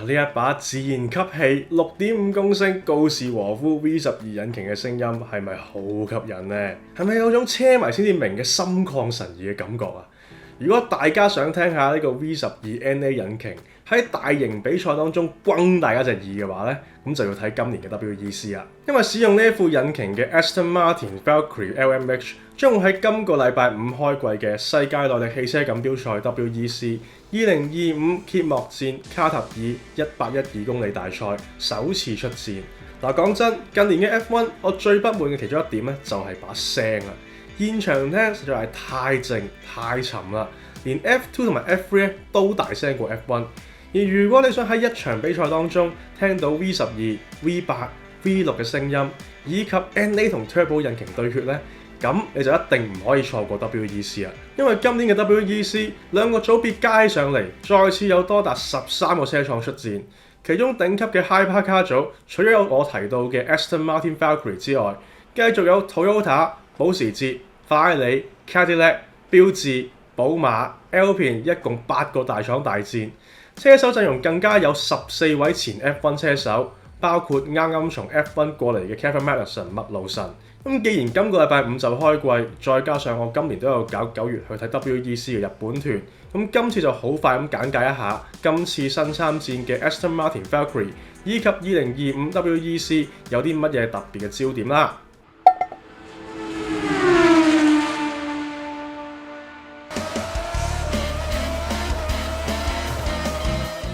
呢一把自然吸氣6.5公升高士和夫 V12引擎嘅聲音係咪好吸引呢？係咪有種車迷先至明嘅心曠神怡嘅感覺啊？如果大家想聽下呢個 V12NA 引擎喺大型比賽當中轟大家隻耳嘅話呢，咁就要睇今年嘅 WEC 啦。因為使用呢一副引擎嘅 Aston Martin Valkyrie LMH 將會喺今個禮拜5開季嘅世界耐力汽車錦標賽 WEC 2025揭幕戰卡塔爾182公里大賽首次出戰。嗱，講真，近年嘅 F1 我最不滿嘅其中一點咧就係把聲啦。現場聽實在係太靜太沉啦，連 F2 同埋 F3 都大聲過 F1。而如果你想喺一場比賽當中聽到 V12、V8、V6 嘅聲音，以及 NA 同 Turbo 引擎對決呢，咁你就一定唔可以錯過 WEC 啦。因為今年嘅 WEC 兩個組別加起上嚟，再次有多達13個車廠出戰。其中頂級嘅 Hypercar 組，除咗有我提到嘅 Aston Martin Valkyrie 之外，繼續有 Toyota、保時捷、法拉利、Cadillac、標致、寶馬、Alpine 一共8個大廠大戰。車手陣容更加有14位前 F1 車手，包括啱啱從 F1 過嚟嘅 Kevin Magnussen 麥路臣。咁既然今個禮拜5就開季，再加上我今年都有搞9月去睇 WEC 嘅日本團，咁今次就好快咁簡介一下今次新參戰嘅 Aston Martin Valkyrie 以及2025 WEC 有啲乜嘢特別嘅焦點啦。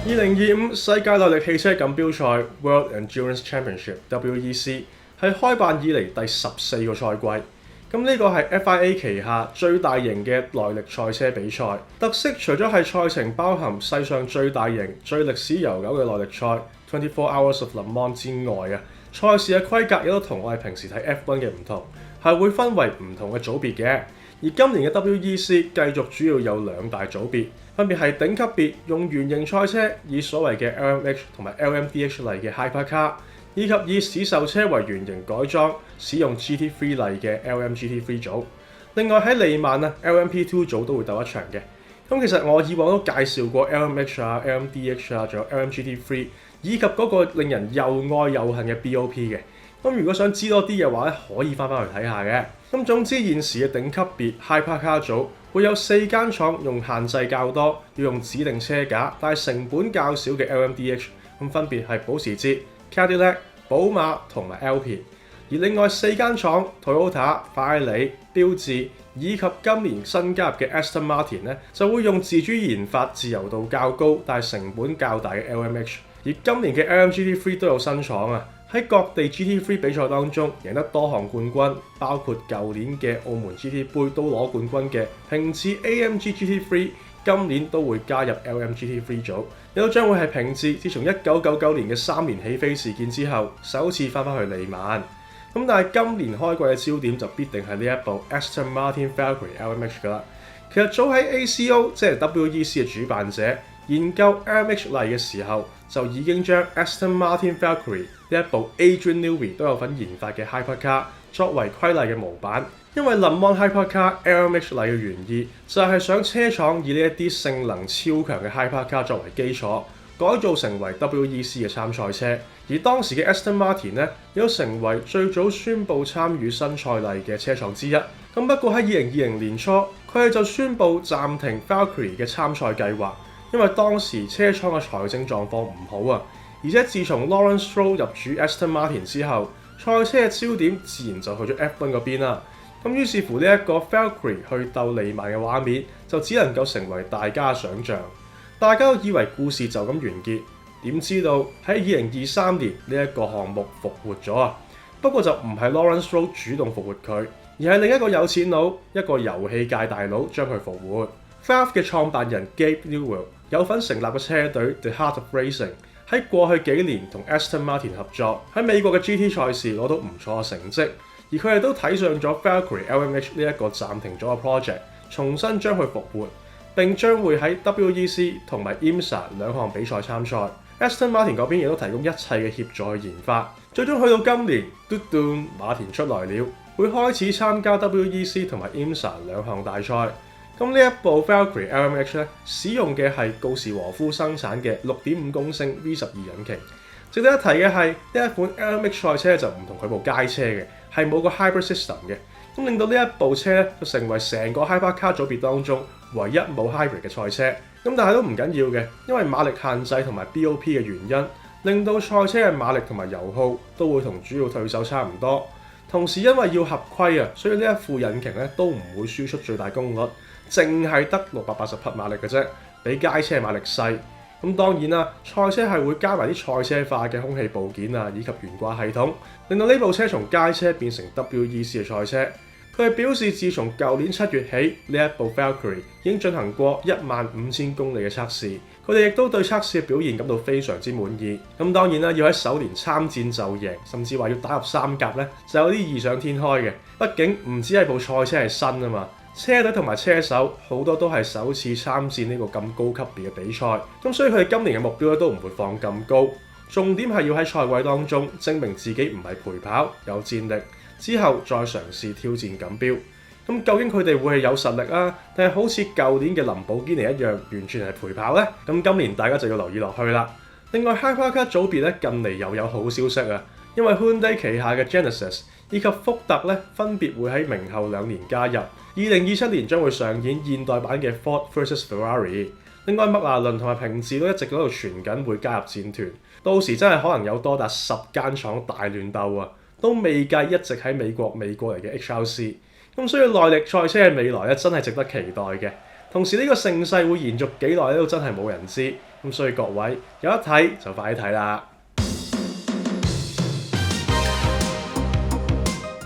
2025世界耐力汽車錦標賽 World Endurance Championship WEC 係開辦以嚟第14個賽季，咁呢個係 FIA 旗下最大型嘅耐力賽車比賽。特色除咗係賽程包含世上最大型、最歷史悠久嘅耐力賽24 Hours of Le Mans 之外啊，賽事嘅規格亦都同我哋平時睇 F1 嘅唔同，係會分為唔同嘅組別嘅。而今年嘅 WEC 繼續主要有2大組別，分別係頂級別用原型賽車以所謂嘅 LMH 同埋 LMDH 例嘅 Hypercar， 以及以市售車為原型改裝使用 GT3 例嘅 LMGT3 組。另外喺利曼啊 LMP2 組都會鬥一場嘅。咁其實我以往都介紹過 LMH 啊、LMDH 啊，仲有 LMGT3， 以及嗰個令人又愛又恨嘅 BOP 嘅。咁如果想知多啲嘅話咧，可以翻去睇下嘅。咁總之現時嘅頂級別 Hypercar 組會有4間廠用限制較多，要用指定車架，但係成本較少嘅 LMDH， 咁分別係保時捷、Cadillac、寶馬同埋 Alpine。而另外4間廠 Toyota、法拉利、標致以及今年新加入嘅 Aston Martin 咧，就會用自主研發、自由度較高但係成本較大嘅 LMH。而今年嘅 LMGT3 都有新廠啊！喺各地 GT3 比賽當中贏得多項冠軍，包括舊年嘅澳門 GT 杯都攞冠軍嘅平治 AMG GT3， 今年都會加入 LMGT3 組，亦都將會係平治自從1999年嘅3年起飛事件之後首次翻返去利曼。咁但係今年開季嘅焦點就必定係呢一部 Aston Martin Valkyrie LMH 㗎啦。其實早喺 ACO 即係 WEC 嘅主辦者研究 LMH 例嘅時候，就已經將 Aston Martin Valkyrie 呢一部 Adrian Newey 都有份研發嘅 Hypercar 作為規例嘅模板。因為 Le Mans Hypercar LMH 例嘅原意就係想車廠以呢一啲性能超強嘅 Hypercar 作為基礎，改造成為 WEC 嘅參賽車。而當時嘅 Aston Martin 呢，亦都成為最早宣布參與新賽例嘅車廠之一。咁不過喺2020年初，佢哋就宣布暫停 Valkyrie 嘅參賽計劃。因為當時車廠嘅財政狀況唔好啊，而且自從 Lawrence Stroll 入主 Aston Martin 之後，賽車嘅焦點自然就去咗 F1 嗰邊啦。咁於是乎呢一個 Valkyrie 去鬥利曼嘅畫面，就只能夠成為大家嘅想像。大家都以為故事就咁完結，點知道喺2023年呢一個項目復活咗啊！不過就唔係 Lawrence Stroll 主動復活佢，而係另一個有錢佬，一個遊戲界大佬將佢復活。Valve 嘅創辦人 Gabe Newell 有份成立嘅車隊 The Heart of Racing， 喺過去幾年同 Aston Martin 合作，喺美國嘅 GT 賽事攞到唔錯嘅成績，而佢哋都睇上咗 Valkyrie LMH 呢一個暫停咗嘅 project， 重新將佢復活，並將會喺 WEC 同埋 IMSA 2項比賽參賽。Aston Martin 嗰邊亦都提供一切嘅協助去研發，最終去到今年，嘟嘟馬田出來了，會開始參加 WEC 同埋 IMSA 2項大賽。咁呢一部 Valkyrie LMH 咧，使用嘅係高士和夫生產嘅6.5公升 V12引擎。值得一提嘅係呢一款 LMH 賽車就唔同佢部街車嘅，係冇個 hybrid system 嘅，咁令到呢一部車咧就成為成個 Hypercar 組別當中唯一冇 hybrid 嘅賽車。咁但係都唔緊要嘅，因為馬力限制同埋 BOP 嘅原因，令到賽車嘅馬力同埋油耗都會同主要對手差唔多。同時因為要合規啊，所以呢一副引擎咧都唔會輸出最大功率，淨係得680匹馬力嘅啫，比街車馬力細。咁當然啦，賽車係會加埋啲賽車化嘅空氣部件啊，以及懸掛系統，令到呢部車從街車變成 WEC 嘅賽車。佢哋表示，自從舊年7月起，呢一部 Valkyrie 已經進行過15000公里嘅測試。佢哋亦都對測試嘅表現感到非常之滿意。咁當然啦，要喺首年參戰就贏，甚至話要打入3甲咧，就有啲異想天開嘅。畢竟唔止係部賽車係新啊嘛，車隊同埋車手好多都係首次參戰呢個咁高級別嘅比賽。咁所以佢哋今年嘅目標咧都唔會放咁高，重點係要喺賽季當中證明自己唔係陪跑，有戰力。之後再嘗試挑戰錦標，咁究竟佢哋會係有實力啊，定係好似舊年嘅林寶堅尼一樣，完全係陪跑呢？咁今年大家就要留意落去啦。另外 Hypercar 組別咧近嚟又有好消息啊，因為 Hyundai 旗下嘅 Genesis 以及福特咧分別會喺明後2年加入，2027年將會上演現代版嘅 Ford vs Ferrari。另外麥拿倫同埋平治都一直喺度傳緊會加入戰團，到時真係可能有多達10間廠大亂鬥啊！都未計一直喺美國未過嚟嘅 HRC， 咁所以耐力賽車嘅未來咧真係值得期待嘅。同時呢個盛世會延續幾耐咧都真係冇人知，咁所以各位有得睇就快啲睇啦。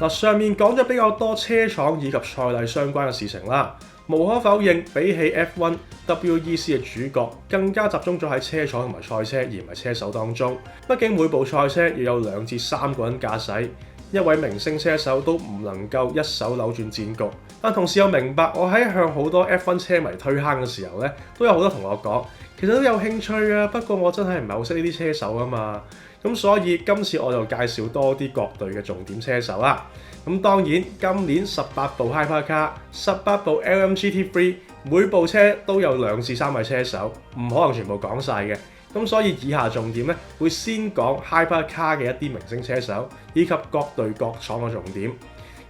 上面講咗比較多車廠以及賽例相關嘅事情啦。無可否認，比起 F1 WEC 嘅主角更加集中咗喺車廠同埋賽車，而唔係車手當中。畢竟每部賽車要有2至3個人駕駛，一位明星車手都唔能夠一手扭轉戰局。但同時又明白，我喺向好多 F1 車迷推坑嘅時候咧，都有好多同我講，其實都有興趣啊，不過我真係唔係好識呢啲車手啊嘛。咁所以今次我就介紹多啲各隊嘅重點車手啦。咁當然今年18部 Hypercar、18部 LMGT3， 每部車都有2至3位車手，唔可能全部講晒嘅。咁所以以下重點咧，會先講 Hypercar 嘅一啲明星車手，以及各隊各廠嘅重點。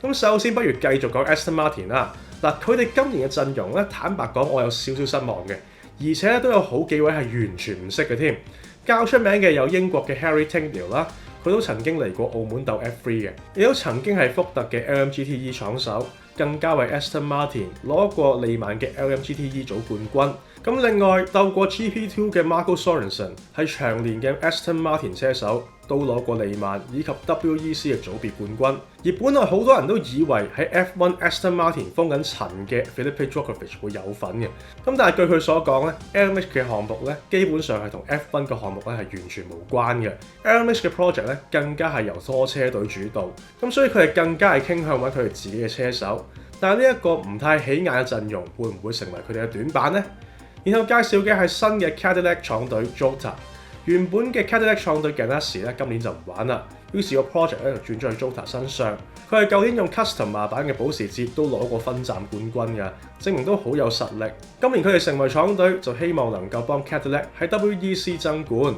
咁首先不如繼續講 Aston Martin 啦。佢哋今年嘅陣容咧，坦白講我有少少失望嘅，而且都有好幾位係完全唔識嘅添。較出名嘅有英國嘅 Harry Tincknell 啦，佢都曾經嚟過澳門鬥 F3 嘅，亦都曾經係福特嘅 LMGTE 廠手，更加為 Aston Martin 攞過利曼嘅 LMGTE 組冠軍。咁另外鬥過 GP2 嘅 Marco Sorensen 係長年嘅 Aston Martin 車手，都攞過利曼以及 WEC 嘅組別冠軍。而本來好多人都以為喺 F1 Aston Martin 封緊塵嘅 Felipe Drugovich 會有份嘅，咁但係據佢所講咧 ，LMH 嘅項目咧基本上係同 F1 嘅項目咧係完全無關嘅。LMH 嘅 project 咧更加係由多車隊主導，咁所以佢哋更加係傾向揾佢哋自己嘅車手。但係呢一個唔太起眼嘅陣容，會唔會成為佢哋嘅短板呢？然後介紹嘅係新嘅 Cadillac 廠隊 Jota。原本嘅 Cadillac 廠隊 Ganassi 咧今年就唔玩啦，於是個 project 咧就轉咗去 Jota 身上。佢係舊年用 Custom 版嘅保時捷都攞過分站冠軍嘅，證明都好有實力。今年佢哋成為廠隊，就希望能夠幫 Cadillac 喺 WEC 爭冠。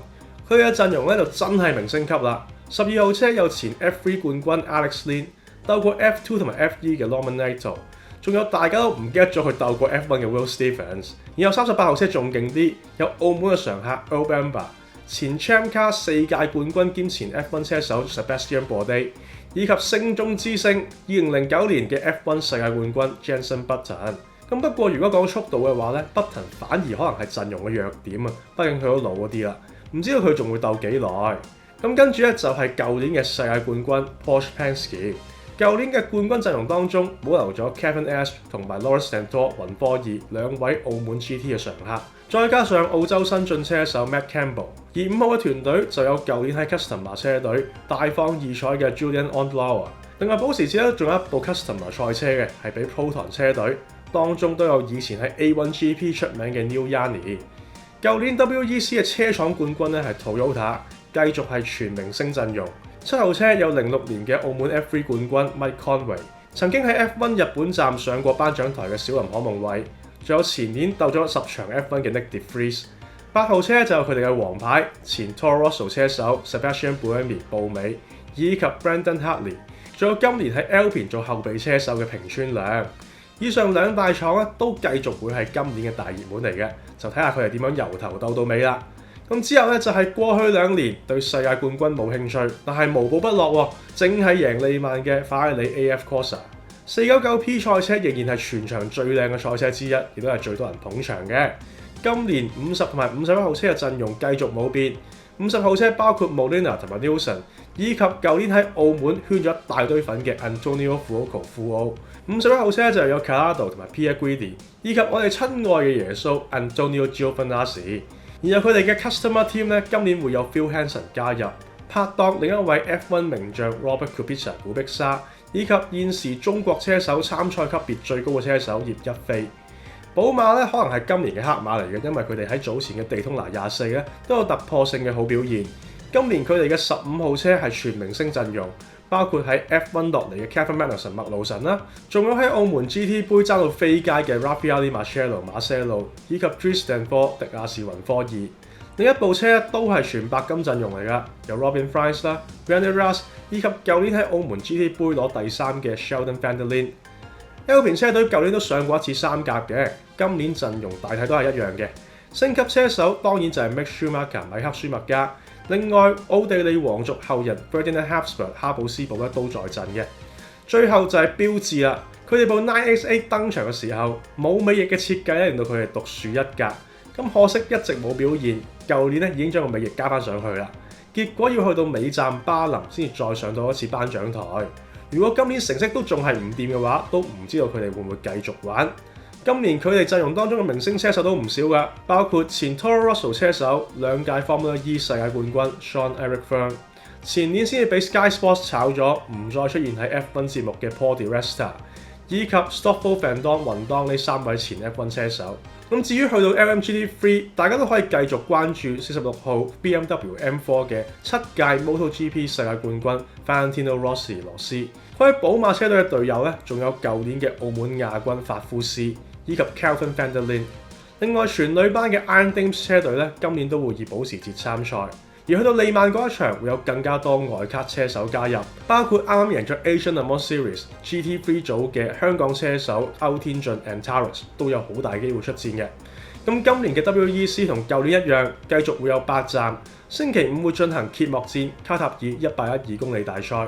佢嘅陣容咧就真係明星級啦。12號車有前 F3 冠軍 Alex Lynn， 鬥過 F2 同埋 F1 嘅 Norman Nato， 仲有大家都唔記得咗佢鬥過 F1 嘅 Will Stevens。然後38號車仲勁啲，有澳門嘅常客 Earl Bamber， 前 Champ Car 4屆冠軍兼前 F1 車手 Sebastian Bourdais， 以及星中之星2009年嘅 F1 世界冠軍 Jenson Button。咁不過如果講速度嘅話咧 ，Button 反而可能係陣容嘅弱點啊，畢竟佢都老嗰啲啦，唔知道佢仲會鬥幾耐。咁跟住咧就係舊年嘅世界冠軍 Porsche Penske。舊年嘅冠軍陣容當中，保留咗 Kevin Ash 同埋 Lawrence Santoro 雲科爾2位澳門 GT 嘅常客，再加上澳洲新晉車手 Matt Campbell。而5號嘅團隊就有舊年喺 Custom 車隊大放異彩嘅 Julian Onlauer。另外保時捷咧仲有一部 Custom 賽車嘅，係俾 Proton 車隊，當中都有以前喺 A1GP 出名嘅 Neel Yani。舊年 WEC 嘅車廠冠軍咧係 Toyota， 繼續係全明星陣容。7號車有06年嘅澳門 F3 冠軍 Mike Conway，曾經喺 F1 日本站上過頒獎台嘅小林可夢偉，仲有前年鬥咗10場 F1 嘅 Nick de Vries。8號車就有佢哋嘅王牌前 Toro Rosso 車手 Sebastian Buemi 布美，以及 Brandon Hartley， 仲有今年喺 Alpine 做後備車手嘅平川亮。以上兩大廠咧都繼續會係今年嘅大熱門嚟嘅，就睇下佢哋點樣由頭鬥到尾啦。咁之後咧就係過去2年對世界冠軍冇興趣，但係無寶不落喎，淨係贏利曼嘅法拉利 AF Corsa。499P 賽車仍然係全場最靚嘅賽車之一，亦都係最多人捧場嘅。今年50同埋51號車嘅陣容繼續冇變，50號車包括 Molina 同埋 Nilsson， 以及舊年喺澳門圈咗一大堆粉嘅 Antonio Fuoco 富奧。51號車就有 Calado 同埋 Pier Guidi， 以及我哋親愛嘅耶穌 Antonio Giovinazzi。然後佢哋嘅 Customer Team 咧，今年會有 Phil Hansen 加入，拍檔另一位 F1 名將 Robert Kubica 古碧莎，以及現時中國車手參賽級別最高嘅車手葉一飛。寶馬咧可能係今年嘅黑馬嚟嘅，因為佢哋喺早前嘅地通拿24咧都有突破性嘅好表現。今年佢哋嘅15號車係全明星陣容，包括喺 F1 落嚟嘅 Kevin Magnussen 麥勞臣啦，仲有喺澳門 GT 杯爭到飛街嘅 Raffaele Marcello 馬些路，以及 Tristan Ford 迪亞士雲科爾。另一部車都係全白金陣容嚟㗎，有 Robin Fries 啦、Randy Russ 以及舊年喺澳門 GT 杯攞第3嘅 Sheldon van der Linde。Alpine 車隊舊年都上過一次3甲嘅，今年陣容大體都係一樣嘅。升級車手當然就係 Mick Schumacher 米克舒麥加，另外奧地利皇族後人 Ferdinand Habsburg 哈布斯堡咧都在陣嘅。最後就係標誌啦，佢哋部 9XA 登場嘅時候冇尾翼嘅設計咧，令到佢哋獨樹一格。咁可惜一直冇表現，舊年咧已經將個尾翼加翻上去啦，結果要去到尾站巴林先至再上到一次頒獎台。如果今年成績都仲係唔掂嘅話，都唔知道佢哋會唔會繼續玩。今年佢哋陣容當中嘅明星車手都唔少㗎，包括前 Toro Rosso 車手2屆 Formula E 世界冠軍 Jean-Éric Vergne， 前年先至俾 Sky Sports 炒咗，唔再出現喺 F1 節目嘅 Paul di Resta， 以及 Stoffel Van Dorn 雲當呢3位前 F1 車手。咁至於去到 LMGT3， 大家都可以繼續關注46號 BMW M4 嘅7屆 MotoGP 世界冠軍 Valentino Rossi 羅斯。佢喺寶馬車隊嘅隊友咧，仲有舊年嘅澳門亞軍法夫斯，以及 Kelvin van der Linde。另外全女班嘅 Iron Dames 車隊咧，今年都會以保時捷參賽。而去到利曼嗰一場，會有更加多外卡車手加入，包括啱啱贏咗 Asian Le Mans Series GT3 組嘅香港車手歐天俊 Antares 都有好大機會出戰嘅。咁今年嘅 WEC 同舊年一樣，繼續會有8站，星期五會進行揭幕戰卡塔爾112公里大賽，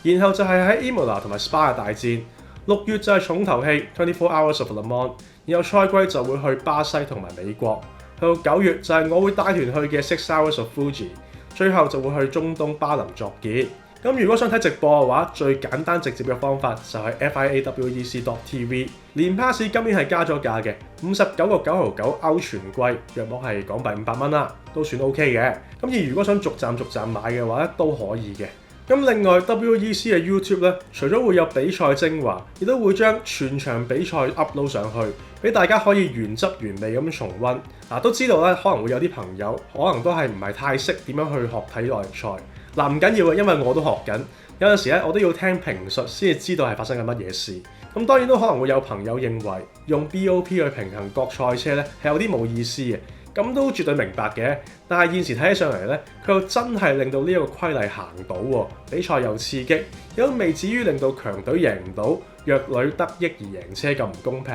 然後就係喺 Imola 同埋 Spa 嘅大戰。6月就係重頭戲24 Hours of Le Mans， 然後賽季就會去巴西同埋美國。去到9月就係我會帶團去嘅6 Hours of Fuji， 最後就會去中東巴林作結。咁如果想睇直播嘅話，最簡單直接嘅方法就係 FIAWEC.TV。年 pass 今年係加咗價嘅，59.99歐全季，約莫係港幣500蚊啦，都算 OK 嘅。咁而如果想逐站買嘅話咧，都可以嘅。咁另外 WEC 嘅 YouTube 咧，除咗會有比賽精華，亦都會將全場比賽 upload 上去，俾大家可以原汁原味咁重溫。都知道咧，可能會有啲朋友可能都係唔係太識點樣去學睇耐賽。唔緊要嘅，因為我都學緊。有陣時咧，我都要聽評述先至知道係發生緊乜嘢事。咁當然都可能會有朋友認為用 BOP 去平衡各賽車咧係有啲冇意思嘅。咁都絕對明白嘅，但係現時睇起上嚟咧，佢又真係令到呢一個規例行到喎，比賽又刺激，亦都未至於令到強隊贏唔到，弱旅得益而贏車咁唔公平。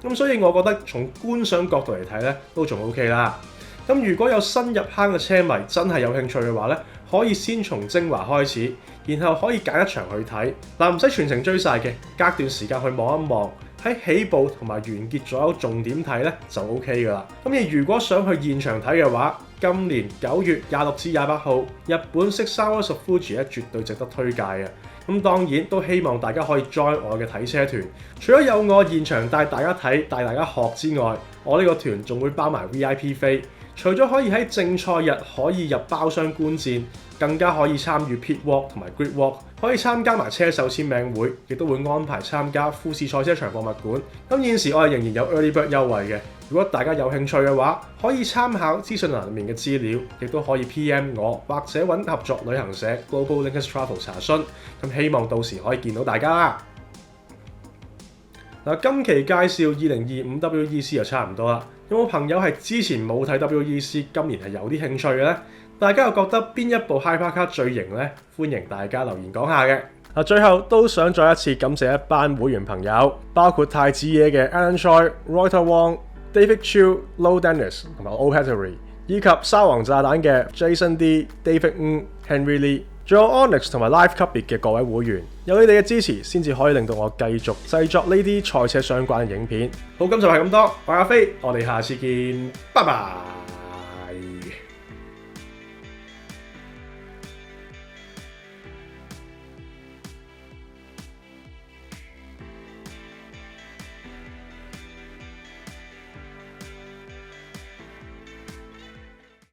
咁所以我覺得從觀賞角度嚟睇咧，都仲 OK 啦。咁如果有新入坑嘅車迷真係有興趣嘅話咧，可以先從精華開始，然後可以揀一場去睇。唔使全程追晒嘅，隔段時間去望一望。喺起步同埋完結左右重點睇咧就 OK 㗎啦。咁而如果想去現場睇嘅話，今年9月26至28號日本6 Hours of Fuji 咧絕對值得推介嘅。咁當然都希望大家可以 join 我嘅睇車團。除咗有我現場帶大家睇、帶大家學之外，我呢個團仲會包埋 VIP 飛。除咗可以喺正賽日可以入包廂觀戰，更加可以參與 Pit Walk 同埋 Grid Walk， 可以參加埋車手簽名會，亦都會安排參加富士賽車場博物館。咁現時我哋仍然有 Early Bird 優惠嘅，如果大家有興趣嘅話，可以參考資訊欄入面嘅資料，亦都可以 PM 我或者揾合作旅行社 Global Linkers Travel 查詢。咁希望到時可以見到大家啦〜嗱，今期介紹2025 WEC 就差唔多啦。有冇朋友係之前冇睇 WEC， 今年係有啲興趣嘅呢？大家又覺得邊一部 Hypercard 最型呢？歡迎大家留言講下嘅。最後都想再一次感謝一班會員朋友，包括太子爺嘅 Alan Choi、Reuter Wong、David Chiu、Low Dennis 同埋 O Hattery， 以及沙皇炸彈嘅 Jason D、David Ng、Henry Lee， 仲有 Onyx 同埋 Live 級別嘅各位會員，有你哋嘅支持，先至可以令到我繼續製作呢啲賽車相關嘅影片。好，今集係咁多，我係阿飛，我哋下次見，拜拜。